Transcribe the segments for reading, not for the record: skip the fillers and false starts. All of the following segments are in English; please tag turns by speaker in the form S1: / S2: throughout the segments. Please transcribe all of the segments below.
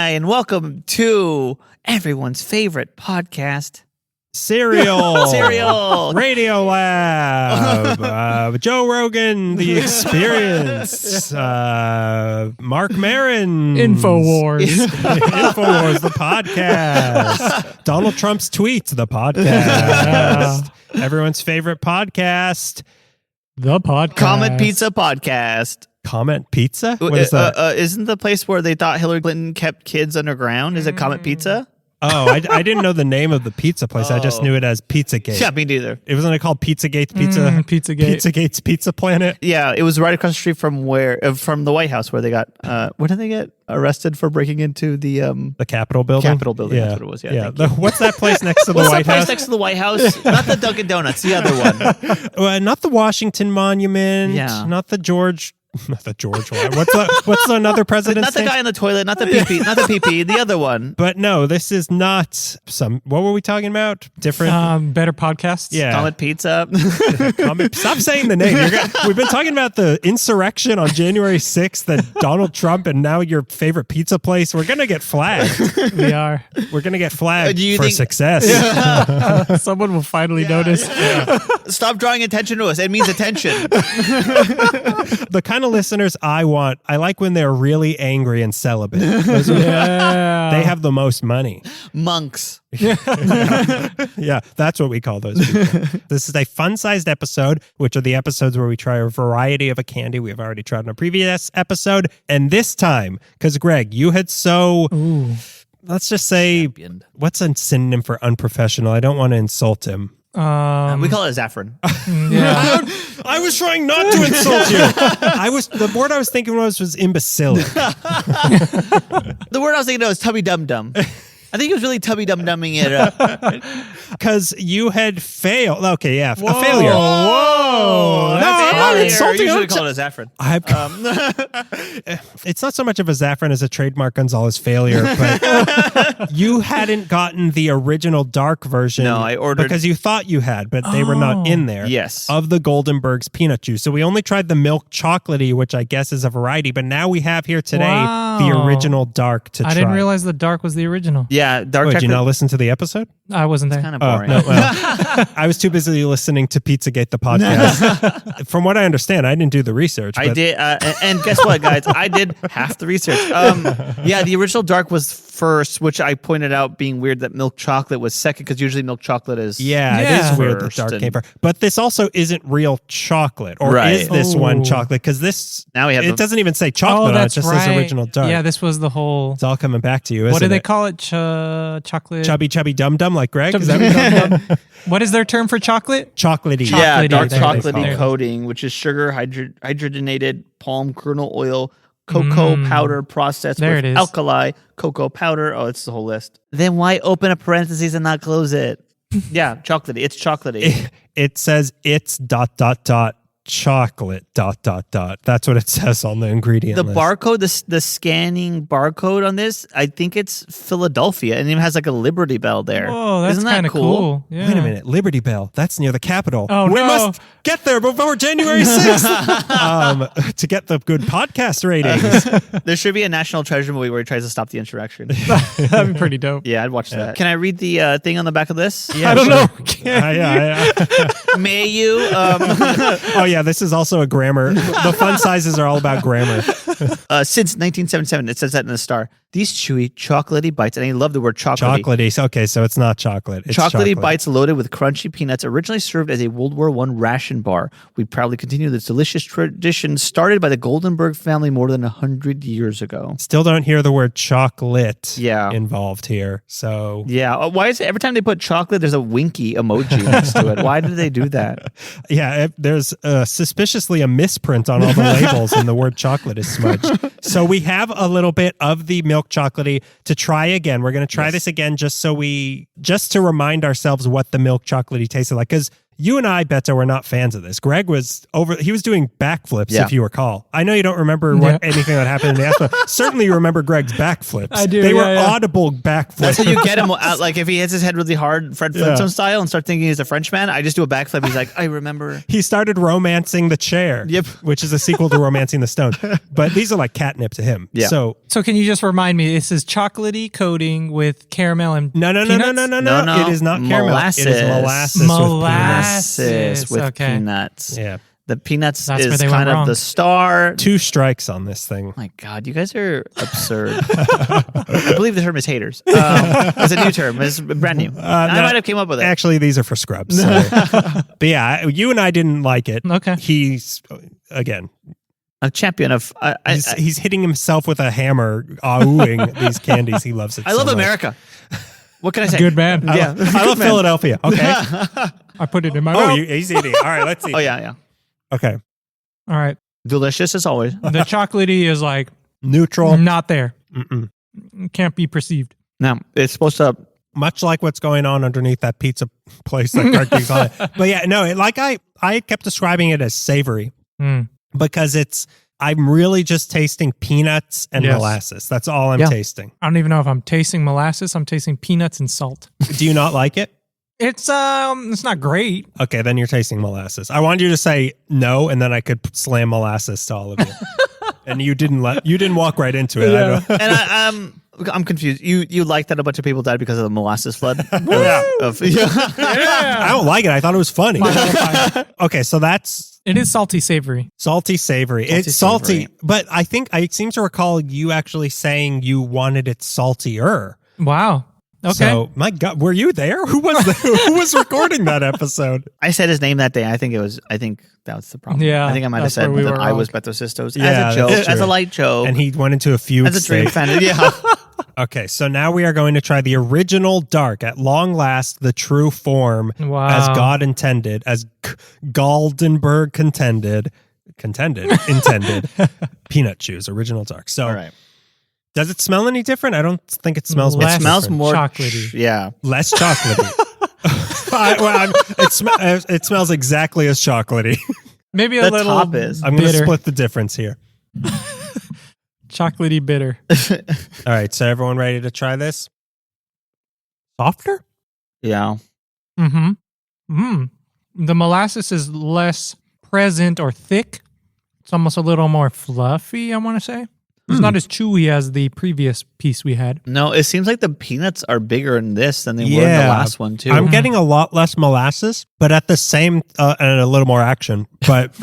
S1: and welcome to everyone's favorite podcast,
S2: Cereal, Radio Lab, Joe Rogan, The Experience, Mark Maron,
S3: Infowars,
S2: the podcast, Donald Trump's tweets, the podcast, everyone's favorite podcast,
S3: the podcast,
S1: Comet Pizza Podcast.
S2: Comet Pizza? What is that?
S1: Isn't the place where they thought Hillary Clinton kept kids underground? Is it Comet Pizza?
S2: Oh, I didn't know the name of the pizza place. I just knew it as Pizzagate.
S1: Yeah, me neither.
S2: It wasn't called Pizzagate Pizza.
S3: Pizzagate.
S2: Pizzagate's Pizza Planet.
S1: Yeah, it was right across the street from from the White House, where they got where did they get arrested for breaking into the
S2: Capitol building.
S1: Capitol building.
S2: Yeah.
S1: That's what it was.
S2: Yeah. What's that place next to the
S1: What's
S2: White
S1: that place
S2: House?
S1: next to the White House? Not the Dunkin' Donuts, the other one.
S2: Not the Washington Monument.
S1: Yeah.
S2: Not the George one. What's another president's
S1: Not the
S2: name?
S1: guy in the toilet. Not the PP. Not the PP. The other one.
S2: But no, this is not some. What were we talking about? Different.
S3: better podcasts.
S2: Yeah.
S1: Comet Pizza.
S2: Stop saying the name. We've been talking about the insurrection on January 6th and Donald Trump, and now your favorite pizza place. We're gonna get flagged.
S3: We are.
S2: We're gonna get flagged
S1: Do you
S2: for
S1: think-
S3: Someone will finally notice.
S1: Stop drawing attention to us. It means attention.
S2: The kind of listeners I want, I like when they're really angry and celibate. Those are- They have the most money.
S1: Monks.
S2: Yeah, that's what we call those people. This is a fun-sized episode, which are the episodes where we try a variety of a candy we have already tried in a previous episode. And this time, because Greg, you had let's just say,
S1: Championed.
S2: what's a synonym for unprofessional? I don't want to insult him.
S1: We call it Zaffron.
S3: Yeah.
S2: I was trying not to insult you. The word I was thinking was imbecilic.
S1: The word I was thinking of was tubby dum dum. I think he was really tubby dum dumming it up.
S2: Because you had failed. Okay, yeah, a failure.
S3: Whoa.
S2: No, I'm not insulting.
S1: Usually
S2: I'm
S1: call it a Zaffron.
S2: It's not so much of a Zaffron as a trademark Gonzalez failure, but you hadn't gotten the original dark version.
S1: No, I ordered-
S2: because you thought you had, but they were not in there.
S1: Yes.
S2: Of the Goldenberg's peanut juice. So we only tried the milk chocolatey, which I guess is a variety, but now we have here today the
S3: Wow.
S2: original dark to try.
S3: I didn't realize the dark was the original.
S1: Yeah, dark
S2: Did
S1: chocolate.
S2: you not listen to the episode?
S3: I wasn't there.
S1: Kind of boring.
S2: No, well, I was too busy listening to Pizzagate, the podcast. From what I understand, I didn't do the research.
S1: I
S2: but
S1: did, and guess what, guys? I did half the research. Yeah, the original dark was first, which I pointed out being weird that milk chocolate was second, because usually milk chocolate is
S2: Yeah, it
S3: Yeah.
S2: is weird that
S1: first
S2: dark
S1: and-
S2: came first. But this also isn't real chocolate, or
S1: Right.
S2: is this one
S3: Oh.
S2: chocolate? Because this,
S1: Now we have
S2: it
S1: the-
S2: doesn't even say chocolate on it,
S3: that's
S2: just
S3: right.
S2: says original dark.
S3: Yeah, this was the whole.
S2: It's all coming back to you, isn't
S3: What do they
S2: it?
S3: call it? Chocolate.
S2: Chubby dum-dum like Greg? Is
S3: Chubby
S2: that what
S3: dum-dum. What is their term for chocolate?
S2: chocolatey?
S1: Yeah,
S3: Chocolatey,
S1: dark
S3: there it is.
S1: chocolatey
S3: There it is.
S1: coating, which is sugar, hydrogenated palm kernel oil, cocoa powder processed
S3: There
S1: with
S3: it is.
S1: alkali, cocoa powder. Oh, it's the whole list. Then why open a parentheses and not close it? Yeah, chocolatey. It's chocolatey.
S2: It says it's ... chocolate ... That's what it says on the ingredient
S1: The
S2: list.
S1: barcode, the scanning barcode on this, I think it's Philadelphia, and it even has like a Liberty Bell there.
S3: Oh, that's
S1: Isn't that
S3: kind of cool. Yeah.
S2: Wait a minute, Liberty Bell. That's near the Capitol.
S3: Oh,
S2: we
S3: no.
S2: must get there before January 6th to get the good podcast ratings.
S1: There should be a National Treasure movie where he tries to stop the insurrection.
S3: That'd be pretty dope.
S1: Yeah, I'd watch that. Can I read the thing on the back of this?
S2: Yeah,
S3: I don't
S2: sure.
S3: know.
S1: May you?
S2: Oh yeah, this is also a grammar. The fun sizes are all about grammar.
S1: Since 1977, it says that in the star. These chewy, chocolatey bites, and I love the word chocolatey.
S2: Chocolatey. Okay, so it's not chocolate. It's
S1: Chocolatey
S2: chocolate.
S1: bites loaded with crunchy peanuts, originally served as a World War I ration bar. We proudly continue this delicious tradition started by the Goldenberg family more than 100 years ago.
S2: Still don't hear the word chocolate
S1: Yeah.
S2: involved here. So
S1: Yeah. Why is it every time they put chocolate, there's a winky emoji next to it? Why did they do that?
S2: yeah, there's suspiciously a misprint on all the labels and the word chocolate is smudged. So we have a little bit of the milk chocolatey to try again. We're going to try this again just to remind ourselves what the milk chocolatey tasted like. Because You and I, Beto, were not fans of this. Greg was he was doing backflips, if you recall. I know you don't remember anything that happened in the episode. Certainly you remember Greg's backflips.
S3: I do.
S2: They were audible backflips.
S1: That's how you get him out. Like if he hits his head really hard, Fred Flintstone style, and start thinking he's a Frenchman, I just do a backflip. He's like, I remember.
S2: He started Romancing the Chair, which is a sequel to Romancing the Stone. But these are like catnip to him. Yeah. So
S3: can you just remind me, this is chocolatey coating with caramel and
S2: No. It is not caramel.
S1: Molasses.
S2: It is
S3: molasses
S1: with peanuts.
S2: Yeah.
S1: The peanuts
S3: That's where
S1: is
S3: they went
S1: kind of
S3: wrong.
S1: the star.
S2: 2 strikes on this thing.
S1: Oh my God, you guys are absurd. I believe the term is haters. It's a new term. It's brand new. I might have came up with it.
S2: Actually, these are for scrubs. But yeah, you and I didn't like it.
S3: Okay.
S2: He's, again,
S1: A champion of...
S2: he's hitting himself with a hammer, ahooing these candies. He loves it
S1: I love
S2: so much.
S1: America. What can I say?
S3: Good man.
S1: Yeah.
S2: I love Philadelphia. Okay.
S3: I put it in my
S2: Oh,
S3: mouth.
S2: he's eating. All right, let's see.
S1: Oh, yeah.
S2: Okay.
S3: All right.
S1: Delicious as always.
S3: The chocolatey is like
S2: Neutral.
S3: not there.
S2: Mm-mm.
S3: Can't be perceived.
S1: Now, it's supposed to...
S2: Much like what's going on underneath that pizza place that Greg keeps on it. But yeah, no, I kept describing it as savory because I'm really just tasting peanuts and molasses. That's all I'm tasting.
S3: I don't even know if I'm tasting molasses. I'm tasting peanuts and salt.
S2: Do you not like it?
S3: It's not great.
S2: Okay, then you're tasting molasses. I wanted you to say no, and then I could slam molasses to all of you. And you didn't walk right into it.
S3: Yeah.
S1: And I'm confused. You like that a bunch of people died because of the molasses flood?
S2: Yeah.
S3: Yeah.
S2: I don't like it. I thought it was funny. Okay, so that's
S3: It is salty savory.
S2: salty savory. It's salty, but I seem to recall you actually saying you wanted it saltier.
S3: Wow. Okay.
S2: So, my God, were you there? Who was recording that episode?
S1: I said his name that day. I think that was the problem.
S3: Yeah,
S1: I think I might have
S3: that's
S1: said
S3: where we
S1: that
S3: were
S1: I
S3: wrong.
S1: was Beto Sistos
S2: Yeah,
S1: as a joke,
S2: that's
S1: as a
S2: true.
S1: light joke,
S2: And he went into a fugue
S1: as a dream
S2: state.
S1: fan. Yeah.
S2: Okay, so now we are going to try the original dark. At long last, the true form,
S3: Wow.
S2: as God intended, as Goldenberg intended, peanut chews, original dark. So,
S1: All right.
S2: does it smell any different? I don't think it smells much
S3: Less
S1: It smells
S2: different.
S1: more
S3: chocolatey.
S1: Yeah.
S2: Less chocolatey. It smells exactly as chocolatey.
S3: Maybe a
S1: The
S3: little
S1: top is.
S2: I'm going to
S3: bitter.
S2: split the difference here.
S3: Chocolatey bitter.
S2: All right, so everyone ready to try this? Softer?
S1: Yeah.
S3: The molasses is less present or thick. It's almost a little more fluffy, I want to say. It's not as chewy as the previous piece we had.
S1: No, it seems like the peanuts are bigger in this than they were in the last one too.
S2: I'm getting a lot less molasses, but at the same and a little more action. But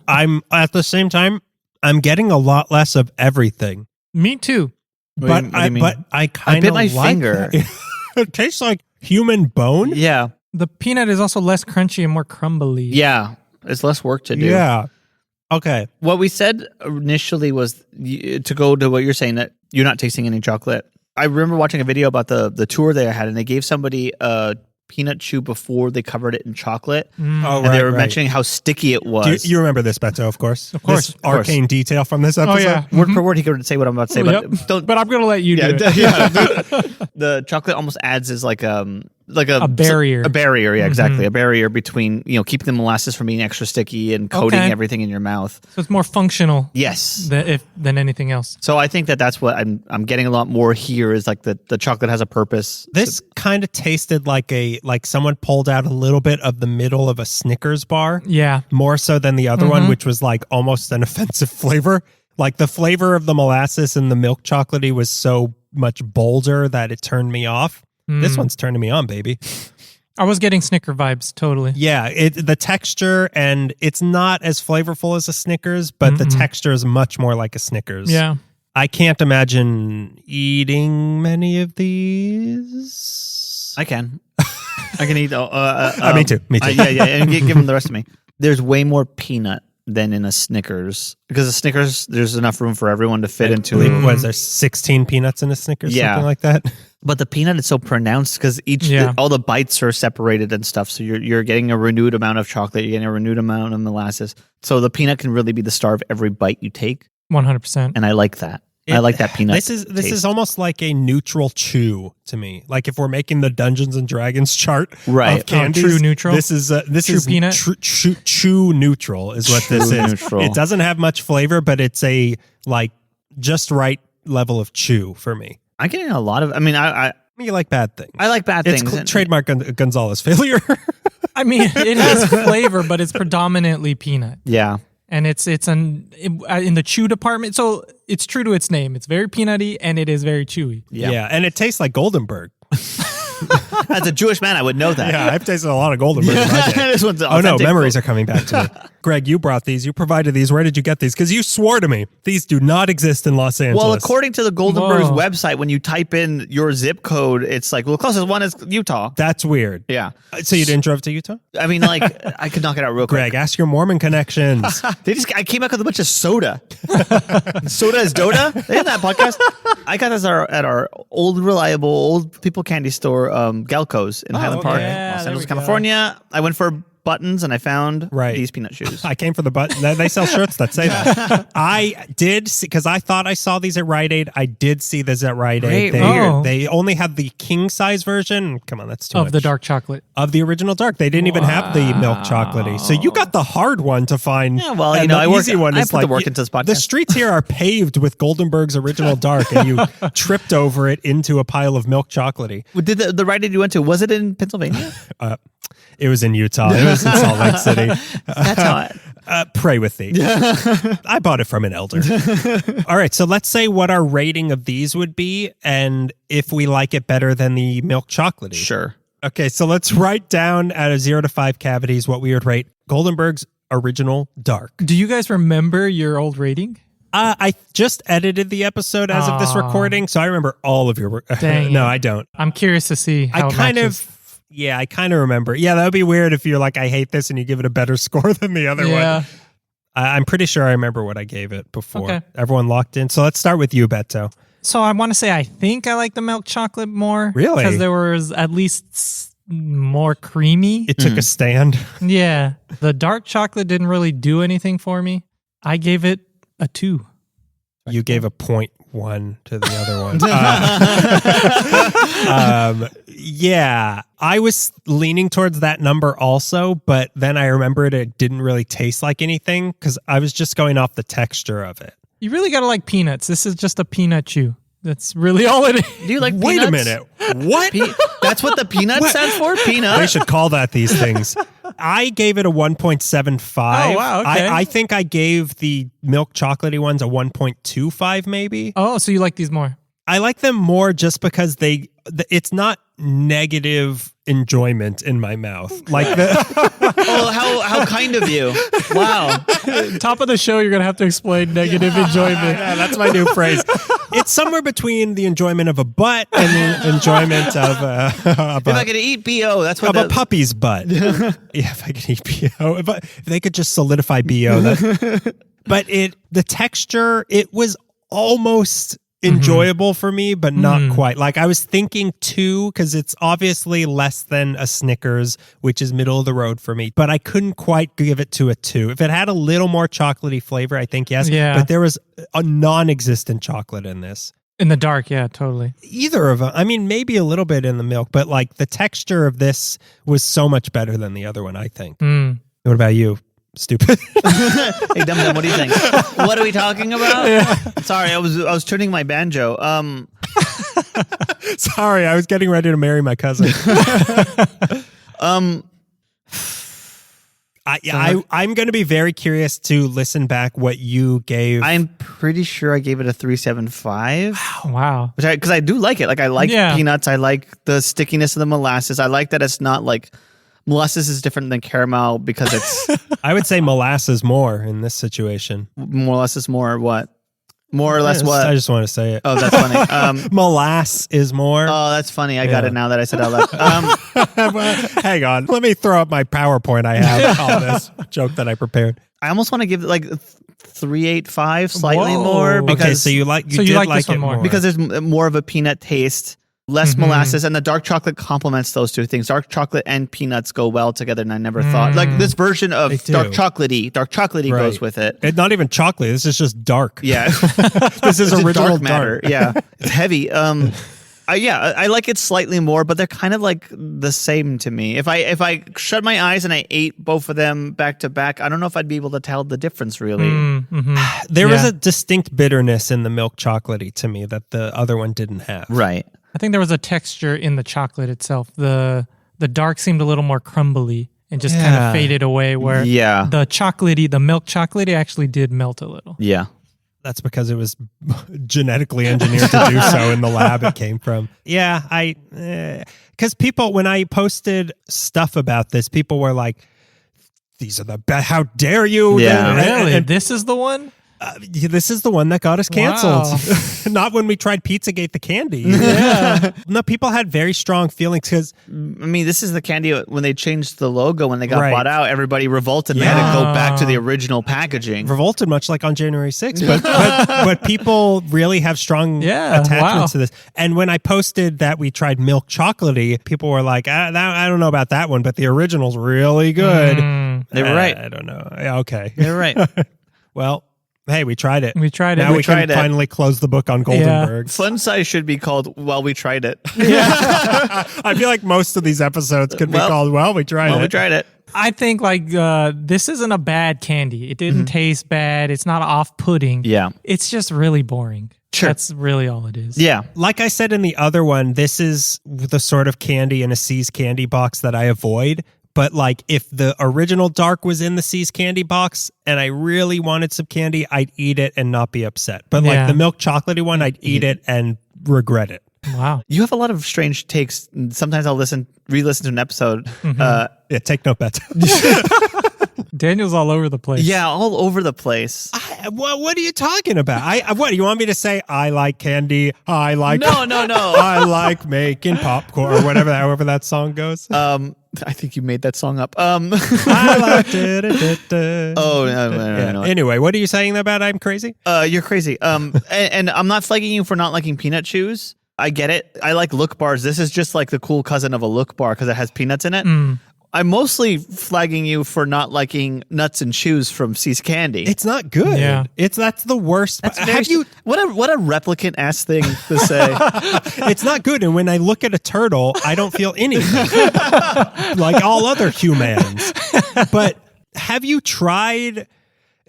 S2: I'm at the same time, I'm getting a lot less of everything.
S3: Me too.
S1: What do you mean?
S2: But I kind
S1: I bit
S2: of
S1: my
S2: like
S1: finger.
S2: that. It tastes like human bone.
S1: Yeah.
S3: The peanut is also less crunchy and more crumbly.
S1: Yeah. It's less work to do.
S2: Yeah. Okay.
S1: What we said initially was to go to what you're saying, that you're not tasting any chocolate. I remember watching a video about the tour they had, and they gave somebody a peanut chew before they covered it in chocolate.
S2: Oh,
S1: And they were mentioning how sticky it was.
S2: You remember this, Beto, of course.
S3: Of course.
S2: This arcane detail from this episode.
S3: Oh, yeah.
S1: Word per word, he could say what I'm about to say, but don't.
S3: But I'm going to let you do it.
S1: The chocolate almost adds as like a
S3: barrier.
S1: A barrier, yeah, exactly. A barrier between, keeping the molasses from being extra sticky and coating everything in your mouth.
S3: So it's more functional
S1: Yes.
S3: than anything else.
S1: So I think that's what I'm getting a lot more here, is like the chocolate has a purpose.
S2: This kind of tasted like someone pulled out a little bit of the middle of a Snickers bar.
S3: Yeah.
S2: More so than the other one, which was like almost an offensive flavor. Like the flavor of the molasses and the milk chocolatey was so much bolder that it turned me off. This one's turning me on, baby.
S3: I was getting Snicker vibes, totally.
S2: Yeah, the texture, and it's not as flavorful as a Snickers, but the texture is much more like a Snickers.
S3: Yeah.
S2: I can't imagine eating many of these.
S1: I can eat.
S2: Me too. Me too.
S1: Yeah, and give them the rest of me. There's way more peanut than in a Snickers, because a Snickers, there's enough room for everyone to fit into.
S2: What is there, 16 peanuts in a Snickers?
S1: Yeah.
S2: Something like that?
S1: But the peanut is so pronounced because all the bites are separated and stuff. So you're getting a renewed amount of chocolate. You're getting a renewed amount of molasses. So the peanut can really be the star of every bite you take.
S3: 100%.
S1: And I like that. I like that peanut.
S2: This is
S1: taste.
S2: almost like a neutral chew to me. Like if we're making the Dungeons and Dragons chart
S1: Right.
S2: of candies,
S3: true neutral?
S2: This is
S3: True peanut?
S2: chew neutral is what this
S1: True
S2: is.
S1: neutral.
S2: It doesn't have much flavor, but it's a like just right level of chew for me.
S1: I'm getting a lot of. I mean, I
S2: You like bad things.
S1: like bad
S2: It's
S1: things.
S2: trademark Gonzalez failure.
S3: I mean, it has flavor, but it's predominantly peanut.
S1: Yeah.
S3: And it's in the chew department. So it's true to its name. It's very peanutty and it is very chewy.
S1: Yeah.
S2: And it tastes like Goldenberg.
S1: As a Jewish man, I would know that.
S2: Yeah, I've tasted a lot of Goldenberg in my day.
S1: This one's
S2: Oh no,
S1: authentic.
S2: memories are coming back to me. Greg, you brought these. You provided these. Where did you get these? Because you swore to me these do not exist in Los Angeles.
S1: Well, according to the Goldenberg's
S3: Whoa.
S1: website, when you type in your zip code, it's like, well, the closest one is Utah.
S2: That's weird.
S1: Yeah.
S2: So you didn't drive to Utah?
S1: I mean, like, I could knock it out real quick.
S2: Greg, ask your Mormon connections.
S1: I came back with a bunch of soda. Soda is Doda? They have that podcast. I got this at our old, reliable, old people candy store, Galco's in Highland Park,
S3: yeah,
S1: Los
S3: there
S1: Angeles,
S3: we go.
S1: California. I went for buttons and I found
S2: Right.
S1: these peanut shoes.
S2: I came for the button. They sell shirts that say that. I did see, because I thought I saw these at Rite Aid. I did see this at Rite Aid.
S1: Great,
S3: weird.
S2: They only have the king size version. Come on, that's too much.
S3: Of the dark chocolate.
S2: Of the original dark. They didn't even have the milk chocolatey. So you got the hard one to find.
S1: Yeah, well,
S2: and
S1: you know,
S2: the
S1: I work-
S2: easy one
S1: I
S2: is
S1: put the
S2: like
S1: work into this podcast.
S2: The streets here are paved with Goldenberg's original dark, and you tripped over it into a pile of milk chocolatey.
S1: Did the Rite Aid you went to, was it in Pennsylvania?
S2: It was in Utah. It was in Salt Lake City.
S1: That's how
S2: Pray with thee. I bought it from an elder. All right, so let's say what our rating of these would be, and if we like it better than the milk chocolatey.
S1: Sure.
S2: Okay, so let's write down out of 0 to 5 cavities what we would rate Goldenberg's original dark.
S3: Do you guys remember your old rating?
S2: I just edited the episode as of this recording, so I remember all of your.
S3: Dang
S2: No,
S3: it.
S2: I don't.
S3: I'm curious to see how
S2: I
S3: it
S2: kind
S3: matches.
S2: of. Yeah, I kind of remember. Yeah, that would be weird if you're like, I hate this, and you give it a better score than the other
S3: Yeah.
S2: one. I'm pretty sure I remember what I gave it before.
S3: Okay.
S2: Everyone locked in. So let's start with you, Beto.
S3: So I want to say I think I like the milk chocolate more.
S2: Really?
S3: Because there was at least more creamy.
S2: It took a stand.
S3: Yeah. The dark chocolate didn't really do anything for me. I gave it a 2.
S2: You gave a 0.1 to the other one. Yeah, I was leaning towards that number also, but then I remembered it didn't really taste like anything because I was just going off the texture of it.
S3: You really got to like peanuts. This is just a peanut chew. That's really all it is.
S1: Do you like
S2: Wait a
S1: peanuts?
S2: minute. What?
S1: That's what the peanut stands for? Peanut?
S2: They should call that these things. I gave it a 1.75.
S3: Oh, wow, okay.
S2: I think I gave the milk chocolatey ones a 1.25 maybe.
S3: Oh, so you like these more?
S2: I like them more just because it's not negative enjoyment in my mouth. Like
S1: Oh, how kind of you. Wow.
S3: Top of the show, you're going to have to explain negative enjoyment.
S2: Yeah, that's my new phrase. It's somewhere between the enjoyment of a butt and the enjoyment of
S1: If I could eat BO, that's what
S2: a puppy's butt. Yeah, if I could eat BO. If they could just solidify BO. But the texture, it was almost enjoyable for me, but not quite. Like I was thinking 2 because it's obviously less than a Snickers, which is middle of the road for me, but I couldn't quite give it to a 2. If it had a little more chocolatey flavor, I think yes.
S3: Yeah.
S2: But there was a non-existent chocolate in this.
S3: In the dark, yeah, totally.
S2: Either of them. I mean, maybe a little bit in the milk, but like the texture of this was so much better than the other one, I think.
S3: Mm.
S2: What about you? Stupid.
S1: Hey, Dum Dum, what do you think? What are we talking about? Sorry, I was tuning my banjo.
S2: Sorry, I was getting ready to marry my cousin. I'm going to be very curious to listen back what you gave.
S1: I'm pretty sure I gave it a 3.75.
S3: Wow.
S1: Because I do like it. Like I like peanuts. I like the stickiness of the molasses. I like that it's not like molasses is different than caramel because it's
S2: I would say molasses more in this situation.
S1: molasses more what? More or less
S2: I
S1: what?
S2: just want to say it.
S1: Oh, that's funny.
S2: Molass is more.
S1: Oh, that's funny. I got it now that I said out loud.
S2: Hang on. Let me throw up my PowerPoint I have on this joke that I prepared.
S1: I almost want to give it like 3.85, slightly
S3: Whoa.
S1: more. Because,
S2: Okay, so you did
S3: like
S2: like
S3: this one
S2: it
S3: more.
S2: more.
S1: because there's more of a peanut taste. less molasses, and the dark chocolate complements those two things. Dark chocolate and peanuts go well together, and I never thought like this version of dark chocolatey goes with it.
S2: It's not even chocolate. This is just dark.
S1: Yeah,
S2: This is original
S1: dark matter. Yeah, it's heavy. I like it slightly more, but they're kind of like the same to me. If I shut my eyes and I ate both of them back to back, I don't know if I'd be able to tell the difference really.
S2: There was a distinct bitterness in the milk chocolatey to me that the other one didn't have.
S1: Right.
S3: I think there was a texture in the chocolate itself. The dark seemed a little more crumbly and just kind of faded away, where the milk chocolatey actually did melt a little.
S1: Yeah.
S2: That's because it was genetically engineered to do so in the lab it came from. Yeah, because people, when I posted stuff about this, people were like, these are the best, how dare you?
S1: Yeah.
S3: Really? And this is the one?
S2: This is the one that got us canceled.
S3: Wow.
S2: Not when we tried Pizzagate the candy. Yeah. No, people had very strong feelings because...
S1: I mean, this is the candy when they changed the logo, when they got bought out, everybody revolted and they had to go back to the original packaging.
S2: Revolted, much like on January 6th. But people really have strong attachments to this. And when I posted that we tried milk chocolatey, people were like, I don't know about that one, but the original's really good.
S1: They were right.
S2: I don't know. Okay.
S1: They were right.
S2: Well... Hey, we tried it.
S3: We tried it.
S2: Now we can finally close the book on Goldenberg.
S1: Fun size should be called "Well, we tried it."
S2: I feel like most of these episodes could be called "Well, we tried it."
S1: Well, we tried it.
S3: I think this isn't a bad candy. It didn't taste bad. It's not off-putting.
S1: Yeah.
S3: It's just really boring.
S1: Sure.
S3: That's really all it is.
S1: Yeah.
S2: Like I said in the other one, this is the sort of candy in a C's candy box that I avoid. But like if the original dark was in the C's candy box and I really wanted some candy, I'd eat it and not be upset. But like the milk chocolatey one, I'd eat it and regret it.
S3: Wow.
S1: You have a lot of strange takes. Sometimes I'll re-listen to an episode.
S2: Take no bets.
S3: Daniel's all over the place.
S1: Yeah, all over the place.
S2: What are you talking about? What you want me to say? I like candy. I like
S1: No.
S2: I like making popcorn or whatever, however that song goes.
S1: I think you made that song up.
S2: I like it.
S1: Oh no.
S2: Anyway, what are you saying about I'm crazy?
S1: You're crazy. And I'm not flagging you for not liking peanut chews. I get it. I like Look bars. This is just like the cool cousin of a Look bar because it has peanuts in it. I'm mostly flagging you for not liking nuts and chews from C's Candy.
S2: It's not good.
S3: Yeah.
S2: That's the worst.
S1: What a replicant ass thing to say.
S2: It's not good. And when I look at a turtle, I don't feel anything like all other humans. But have you tried?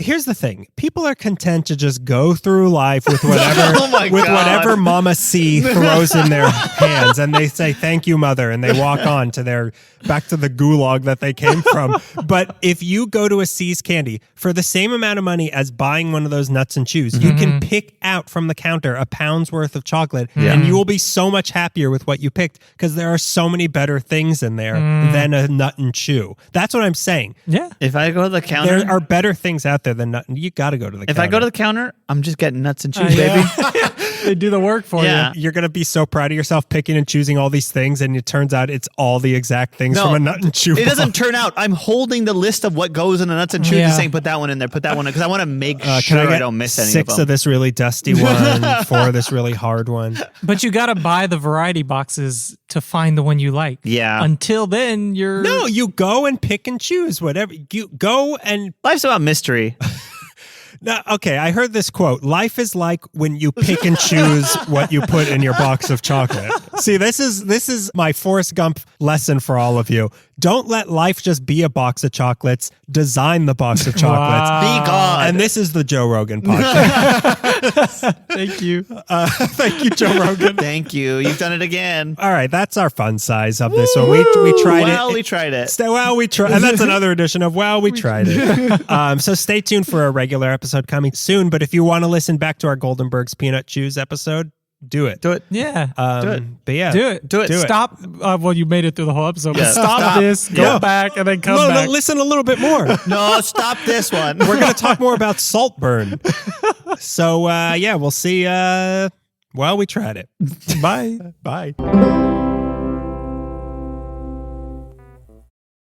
S2: Here's the thing. People are content to just go through life with whatever whatever Mama C throws in their hands, and they say, "Thank you, Mother," and they walk on to back to the gulag that they came from. But if you go to a C's Candy for the same amount of money as buying one of those nuts and chews, you can pick out from the counter a pound's worth of chocolate, and you will be so much happier with what you picked because there are so many better things in there than a nut and chew. That's what I'm saying.
S3: Yeah.
S1: If I go to the counter,
S2: There are better things out there than nut. You got to go to the counter.
S1: if I go to the counter, I'm just getting nuts and chews, baby.
S3: They do the work for
S1: Yeah.
S3: you.
S2: You're going to be so proud of yourself picking and choosing all these things, and it turns out it's all the exact things
S1: No,
S2: from a nut and chew
S1: It doesn't
S2: box.
S1: turn out. I'm holding the list of what goes in a nuts and chews and saying, put that one in there, put that one in, because I want to make sure I don't miss any of
S2: 6
S1: them.
S2: of this really dusty one, 4 of this really hard one.
S3: But you got to buy the variety boxes to find the one you like.
S1: Yeah.
S3: Until then, you're...
S2: No, you go and pick and choose whatever. You go and...
S1: Life's about mystery.
S2: No, okay, I heard this quote. Life is like when you pick and choose what you put in your box of chocolate. See, this is my Forrest Gump lesson for all of you. Don't let life just be a box of chocolates. Design the box of chocolates.
S3: Wow.
S1: Be God.
S2: And this is the Joe Rogan podcast.
S3: Thank you.
S2: Thank you, Joe Rogan.
S1: Thank you. You've done it again.
S2: All right, that's our fun size of this one. We tried it.
S1: Well, we tried it.
S2: We tried, and that's another edition of we tried it. So stay tuned for a regular episode coming soon. But if you want to listen back to our Goldenberg's Peanut Chews episode, do it.
S1: Do it.
S3: Yeah.
S1: Do it.
S2: But yeah,
S3: Do it.
S1: Do it.
S3: Stop. Well, you made it through the whole episode. But
S1: Yeah.
S3: stop this, go back, and then come back.
S2: Listen a little bit more.
S1: No, stop this one.
S2: We're going to talk more about Saltburn. So yeah, we'll see. Well, we tried it.
S3: Bye.
S2: Bye.